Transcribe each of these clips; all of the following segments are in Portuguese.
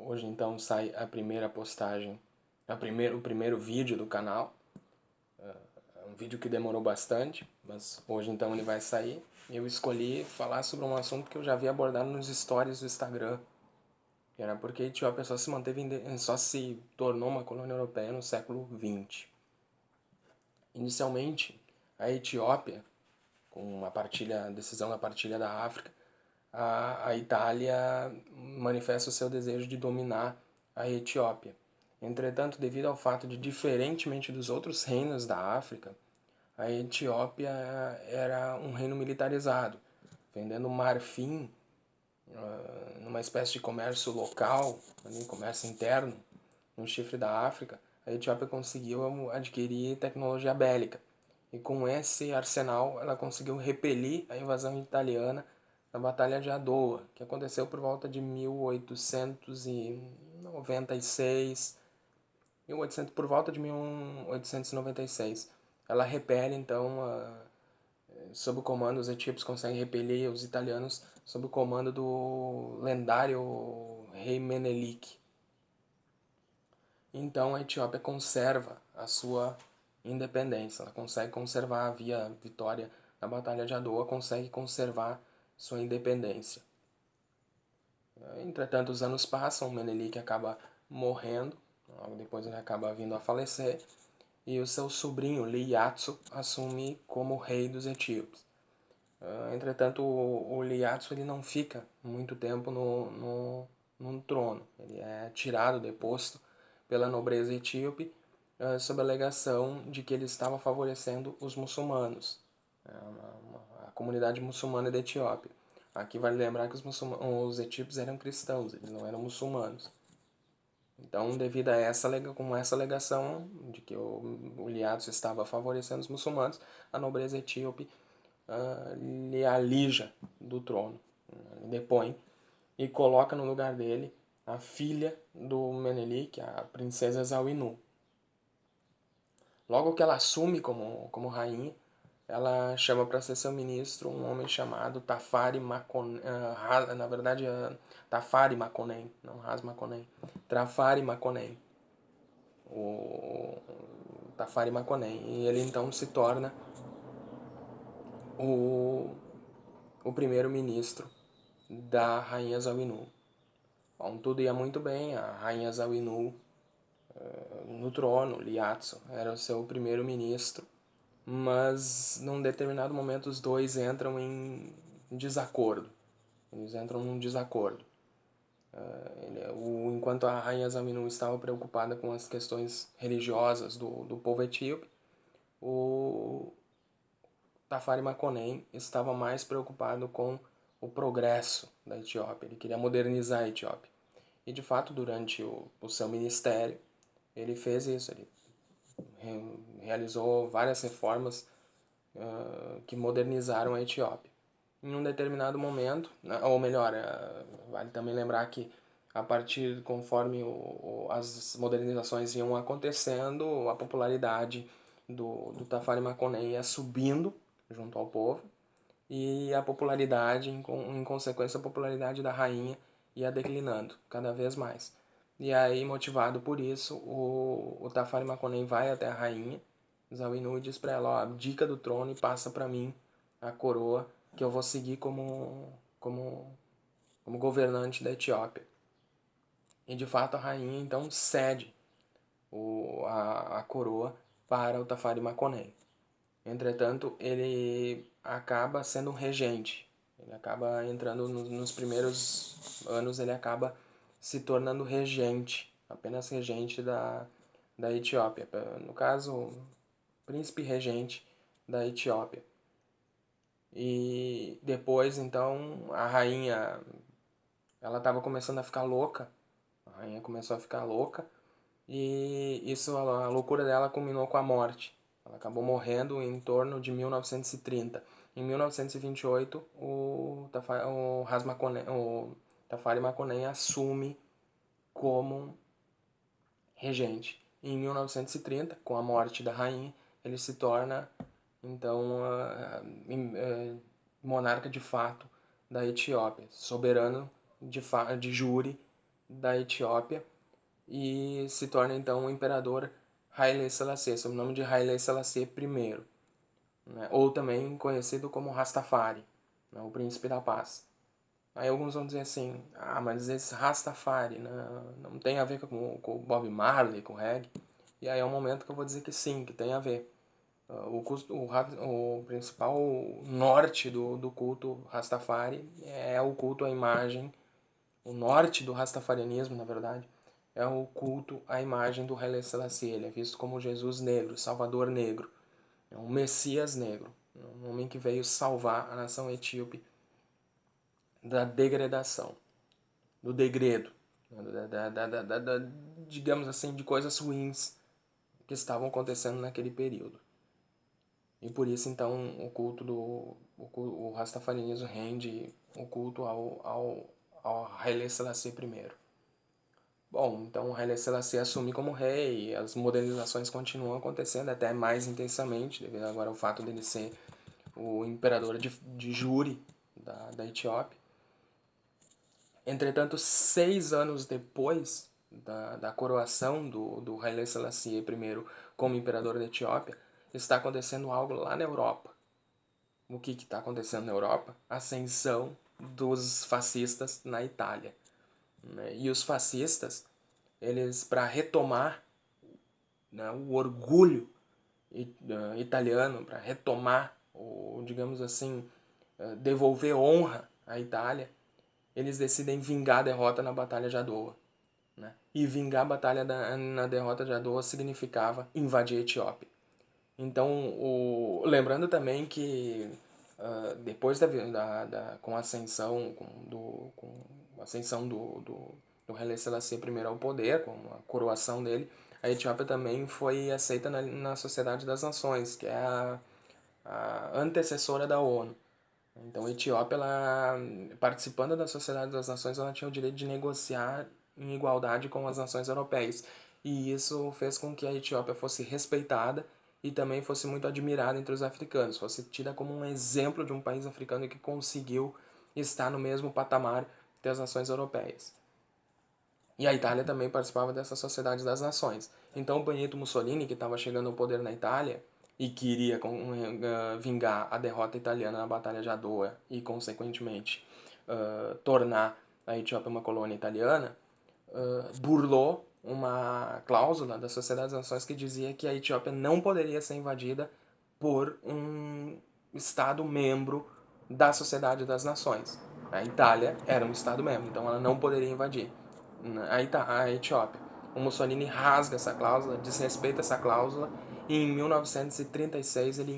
Hoje então sai a primeira postagem, o primeiro vídeo do canal. É um vídeo que demorou bastante, mas hoje então ele vai sair. Eu escolhi falar sobre um assunto que eu já havia abordado nos stories do Instagram, que era porque a Etiópia só se tornou uma colônia europeia no século XX. Inicialmente, a Etiópia, com a decisão da partilha da África, a Itália manifesta o seu desejo de dominar a Etiópia. Entretanto, devido ao fato de, diferentemente dos outros reinos da África, a Etiópia era um reino militarizado, vendendo marfim numa espécie de comércio local, comércio interno, no chifre da África. A Etiópia conseguiu adquirir tecnologia bélica, e com esse arsenal ela conseguiu repelir a invasão italiana na Batalha de Adowa, que aconteceu por volta de 1896, por volta de 1896. Ela repele, então, sob o comando, os etíopes conseguem repelir os italianos sob o comando do lendário rei Menelik. Então a Etiópia conserva a sua independência, ela consegue conservar via vitória na Batalha de Adowa, consegue conservar sua independência. Entretanto, os anos passam, Menelik acaba morrendo, logo depois ele acaba vindo a falecer, e o seu sobrinho, Iyatso, assume como rei dos etíopes. Entretanto, o Iyatso ele não fica muito tempo no trono, ele é tirado, deposto pela nobreza etíope, sob a alegação de que ele estava favorecendo os muçulmanos, a comunidade muçulmana da Etiópia. Aqui vale lembrar que os etíopes eram cristãos, eles não eram muçulmanos. Então, devido a essa alegação de que o Iyatso estava favorecendo os muçulmanos, a nobreza etíope lhe alija do trono, depõe, e coloca no lugar dele a filha do Menelik, a princesa Zawinu. Logo que ela assume como rainha, ela chama para ser seu ministro um homem chamado Tafari Makonnen, na verdade Tafari Makonnen, não Ras Makonnen, Tafari Makonnen, o Tafari Makonnen, e ele então se torna o primeiro-ministro da rainha Zawinu. Bom, tudo ia muito bem, a rainha Zawinu no trono, Iyatso era o seu primeiro-ministro, mas num determinado momento os dois entram em desacordo. Eles entram num desacordo. Enquanto a rainha Zawinu estava preocupada com as questões religiosas do povo etíope, o Tafari Makonnen estava mais preocupado com o progresso da Etiópia. Ele queria modernizar a Etiópia. E de fato, durante o seu ministério, ele fez isso. Ele realizou várias reformas que modernizaram a Etiópia. Em um determinado momento, ou melhor, vale também lembrar que a partir conforme as modernizações iam acontecendo, a popularidade do Tafari Makonnen ia subindo junto ao povo, e a popularidade, em consequência, a popularidade da rainha ia declinando cada vez mais. E aí, motivado por isso, o Tafari Makonnen vai até a rainha Zawinu e diz para ela: ó, abdica do trono e passa para mim a coroa, que eu vou seguir como governante da Etiópia. E de fato a rainha então cede a coroa para o Tafari Makonnen. Entretanto, ele acaba sendo um regente. Ele acaba entrando nos primeiros anos, ele acaba se tornando regente, apenas regente da Etiópia. No caso, príncipe regente da Etiópia. E depois, então, a rainha, ela estava começando a ficar louca. A rainha começou a ficar louca, e isso, a loucura dela culminou com a morte. Ela acabou morrendo em torno de 1930. Em 1928, o Tafari Makonnen assume como regente. Em 1930, com a morte da rainha, ele se torna então monarca de fato da Etiópia, soberano de jure da Etiópia e se torna então o imperador Haile Selassie, sob o nome de Haile Selassie I, né? Ou também conhecido como Rastafari, né? O príncipe da paz. Aí alguns vão dizer assim, mas esse Rastafari, né, não tem a ver com o Bob Marley, com o reggae. E aí é um momento que eu vou dizer que sim, que tem a ver. O principal norte do culto Rastafari é o culto à imagem, o norte do Rastafarianismo, na verdade, é o culto à imagem do Haile Selassie. Ele é visto como Jesus negro, Salvador negro, é um Messias negro, um homem que veio salvar a nação etíope da degradação, do degredo, digamos assim, de coisas ruins que estavam acontecendo naquele período. E por isso, então, o rastafarianismo rende o culto ao Haile Selassie I. Bom, então o Haile Selassie assume como rei e as modernizações continuam acontecendo até mais intensamente, devido agora ao fato dele ser o imperador de júri da Etiópia. Entretanto, 6 anos depois da coroação do Haile Selassie I como imperador da Etiópia, está acontecendo algo lá na Europa. O que está acontecendo na Europa? A ascensão dos fascistas na Itália. E os fascistas, eles, para retomar, né, o orgulho italiano, para retomar, digamos assim, devolver honra à Itália, eles decidem vingar a derrota na Batalha de Adowa. Né? E vingar a batalha na derrota de Adowa significava invadir a Etiópia. Então, lembrando também que depois com a ascensão com a ascensão do Haile Selassie I ao poder, com a coroação dele, a Etiópia também foi aceita na Sociedade das Nações, que é a antecessora da ONU. Então a Etiópia, ela, participando da Sociedade das Nações, ela tinha o direito de negociar em igualdade com as nações europeias. E isso fez com que a Etiópia fosse respeitada e também fosse muito admirada entre os africanos, fosse tida como um exemplo de um país africano que conseguiu estar no mesmo patamar das nações europeias. E a Itália também participava dessa Sociedade das Nações. Então o Benito Mussolini, que estava chegando ao poder na Itália e queria vingar a derrota italiana na Batalha de Adowa e, consequentemente, tornar a Etiópia uma colônia italiana, burlou uma cláusula da Sociedade das Nações que dizia que a Etiópia não poderia ser invadida por um Estado membro da Sociedade das Nações. A Itália era um Estado membro, então ela não poderia invadir a Etiópia. O Mussolini rasga essa cláusula, desrespeita essa cláusula e em 1936 ele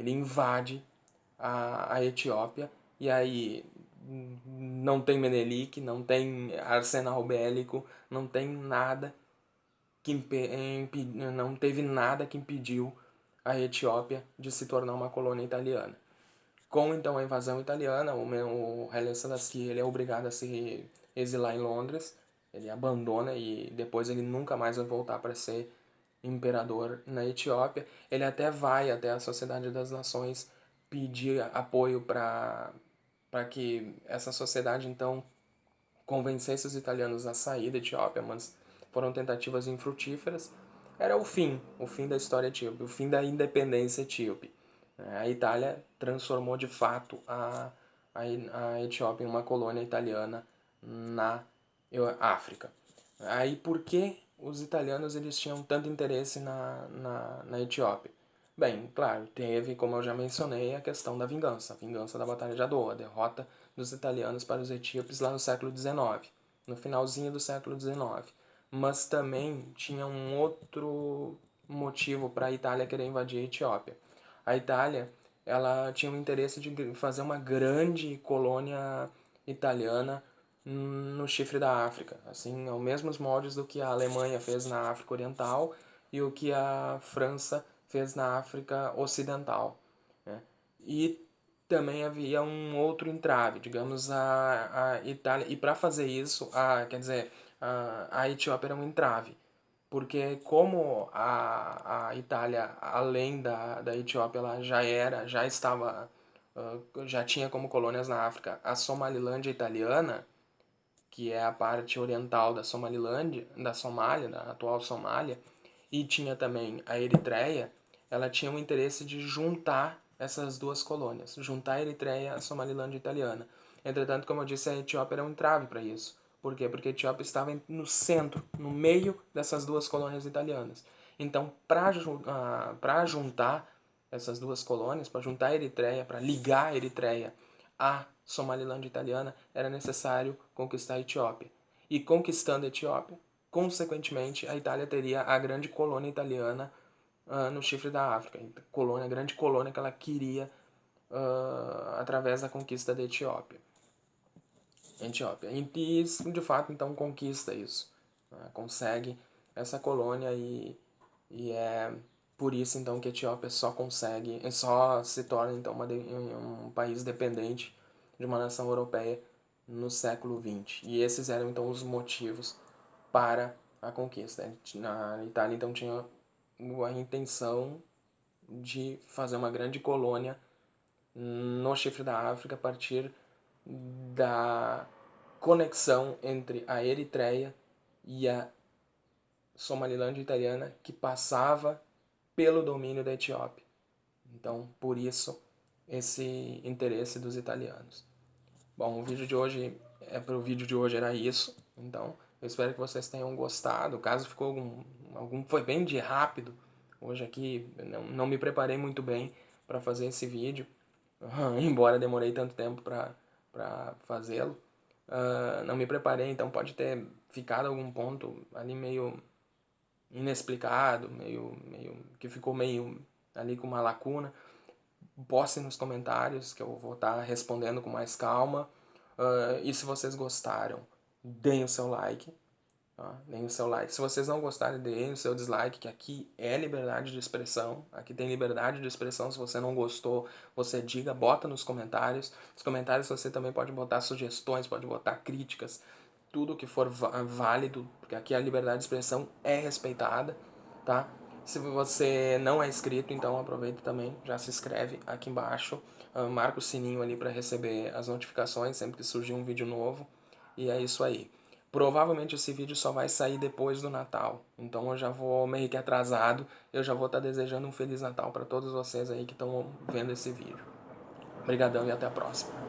invade a Etiópia e aí não tem Menelik, não tem arsenal bélico, não tem nada não teve nada que impediu a Etiópia de se tornar uma colônia italiana. Com então a invasão italiana, o Haile Selassie ele é obrigado a se exilar em Londres, ele abandona e depois ele nunca mais vai voltar para ser imperador na Etiópia. Ele até vai até a Sociedade das Nações pedir apoio para que essa sociedade então convencesse os italianos a sair da Etiópia, mas foram tentativas infrutíferas. Era o fim da história etíope, o fim da independência etíope. A Itália transformou de fato a Etiópia em uma colônia italiana na África. Aí por que os italianos eles tinham tanto interesse na Etiópia? Bem, claro, teve, como eu já mencionei, a questão da vingança. A vingança da Batalha de Adowa, a derrota dos italianos para os etíopes lá no século XIX, no finalzinho do século XIX. Mas também tinha um outro motivo para a Itália querer invadir a Etiópia. A Itália ela tinha o interesse de fazer uma grande colônia italiana no chifre da África, assim, aos mesmos moldes do que a Alemanha fez na África Oriental e o que a França fez na África Ocidental. Né? E também havia um outro entrave, digamos, a Itália, e para fazer isso, a Etiópia era um entrave, porque como a Itália, além da Etiópia, ela já estava, já tinha como colônias na África a Somalilândia italiana, que é a parte oriental da Somalilândia, da Somália, da atual Somália, e tinha também a Eritreia, ela tinha o interesse de juntar essas duas colônias, juntar a Eritreia à Somalilândia italiana. Entretanto, como eu disse, a Etiópia era um entrave para isso. Por quê? Porque a Etiópia estava no centro, no meio dessas duas colônias italianas. Então, para juntar essas duas colônias, para juntar a Eritreia, para ligar a Eritreia à Somalilândia italiana, era necessário conquistar a Etiópia. E conquistando a Etiópia, consequentemente, a Itália teria a grande colônia italiana no chifre da África, a grande colônia que ela queria através da conquista da Etiópia. E de fato, então, conquista isso. Né? Consegue essa colônia e é por isso, então, que a Etiópia só se torna, então, um país dependente de uma nação europeia no século XX. E esses eram, então, os motivos para a conquista. A Itália, então, tinha a intenção de fazer uma grande colônia no chifre da África a partir da conexão entre a Eritreia e a Somalilândia italiana, que passava pelo domínio da Etiópia. Então, por isso, esse interesse dos italianos. Bom, o vídeo de hoje era isso. Então, eu espero que vocês tenham gostado. Caso ficou algum foi bem de rápido. Hoje aqui não me preparei muito bem para fazer esse vídeo, embora demorei tanto tempo para fazê-lo. Não me preparei, então pode ter ficado algum ponto ali meio inexplicado, meio que ficou meio ali com uma lacuna. Postem nos comentários que eu vou estar respondendo com mais calma. E se vocês gostaram, deem o seu like. Tá? Deem o seu like. Se vocês não gostarem, deem o seu dislike, que aqui é liberdade de expressão. Aqui tem liberdade de expressão. Se você não gostou, você diga, bota nos comentários. Nos comentários você também pode botar sugestões, pode botar críticas. Tudo que for válido, porque aqui a liberdade de expressão é respeitada, tá? Se você não é inscrito, então aproveita também, já se inscreve aqui embaixo, marca o sininho ali para receber as notificações sempre que surgir um vídeo novo. E é isso aí. Provavelmente esse vídeo só vai sair depois do Natal, então eu já vou meio que atrasado, eu já vou estar desejando um Feliz Natal para todos vocês aí que estão vendo esse vídeo. Obrigadão e até a próxima.